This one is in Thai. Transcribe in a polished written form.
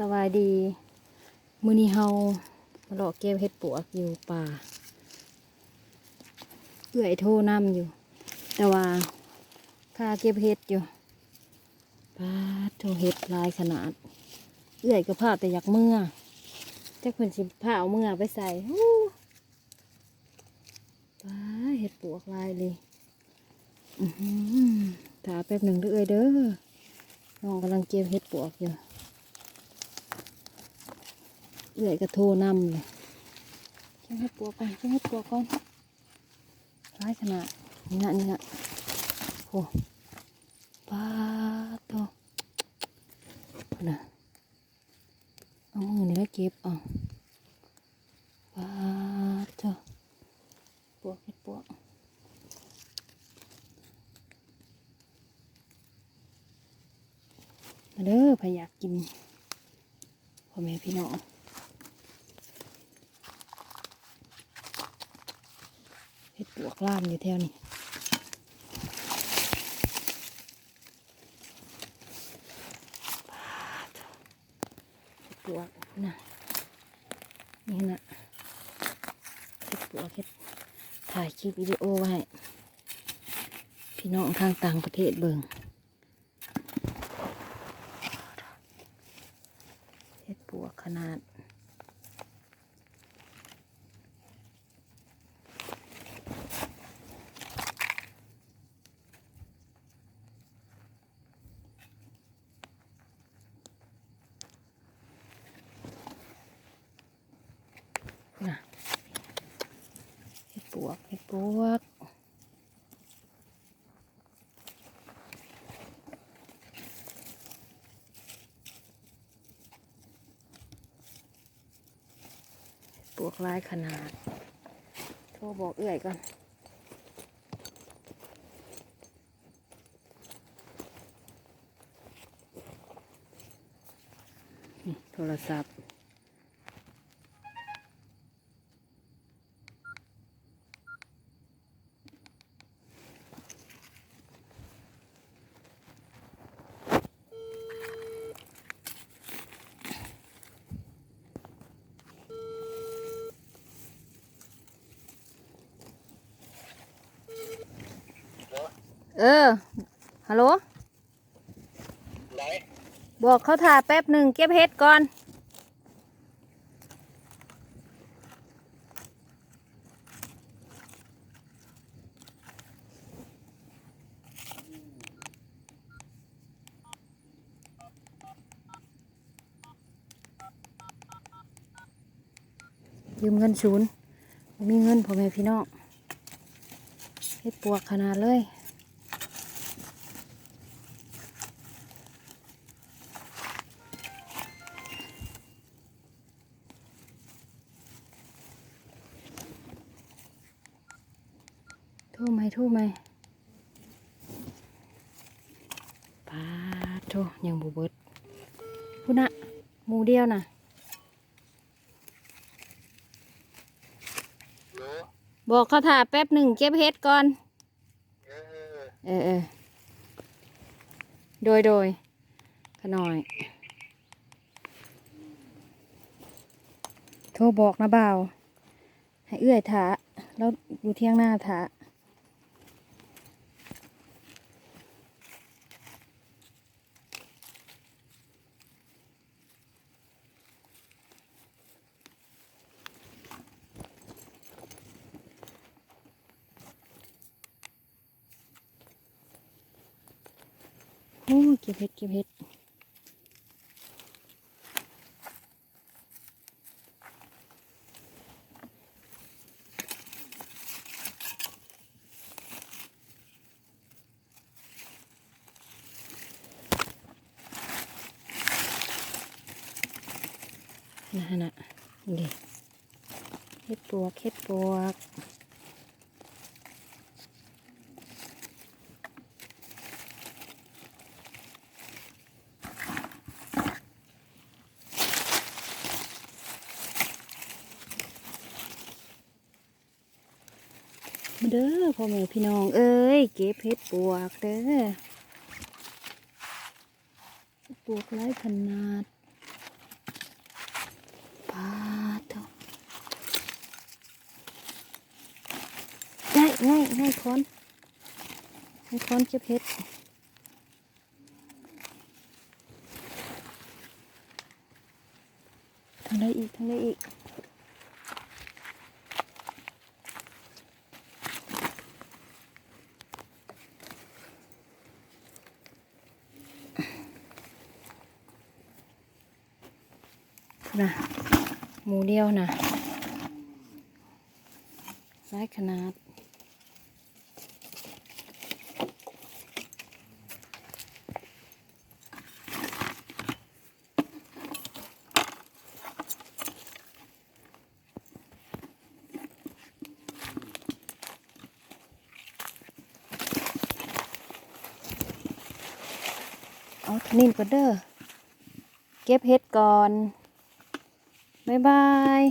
สวัสดีมื้อนี้เฮามาเลาะเก็บเห็ดปวกอยู่ป่าเอื้อยโทรนำอยู่แต่ว่าข้าเก็บเห็ดอยู่ป้าดโทเห็ดลายขนาดเอื้อยก็พาแต่อยากเมื่อจักเพิ่นสิพาเอาเมื่อไปใส่ฮู้ป้าดเห็ดปวกลายเลยถ้าแป๊บหนึ่งเด้อเอ้ยเด้อน้องกำลังเก็บเห็ดปวกอยู่เอื้อยก็โทรนำเลยเก็บเห็ดปวกก่อนเก็บเห็ดปวกก่อนร้ายขนาดนี่นะโอ้ปลาโตน่ะเอามือนี่แล้วเก็บเอาปลาโตปวกเห็ดปวกมาเด้อพยายากกินพ่อแม่พี่น้องเห็ดปวกล่ามอยู่แถวนี้ปวกนะนี่นะเห็ดปวกเห็ดถ่ายคลิปวิดีโอไว้พี่น้องทางต่างประเทศเบิ่งเห็ดปวกขนาดนะเห็ดปวกเห็ดปวกปวกลายขนาดโทรบอกเอื่อยก่อนนี่โทรศัพท์ฮัลโหลไหนบอกเขาถ่าแป๊บหนึ่งเก็บเห็ดก่อนยืมเงินศูนย์มีเงินพ่อแม่พี่น้องเห็ดปวกขนาดเลยโทษไหมปาโทยังบูเบิดพูดนะหมูเดียวนะบอกเขาถ่าแป๊บหนึ่งเก็บเห็ดก่อนโดยขน่อยโทรบอกนะบ่าวให้เอื้อยถาแล้วอยู่เที่ยงหน้าถาโอ้เก็บเห็ดนะนี่เห็ดปวกเด้อพ่อแม่พี่น้องเอ้ยเก็บเห็ดปวกเด้อปวกหลายขนาด ค้อนให้ค้อนเก็บเห็ดทางใดอีกทางใดอีกนะหมูเดียวนะร้ายขนาดเอาทนินก่อนเด้อเก็บเห็ดก่อนบ๊ายบาย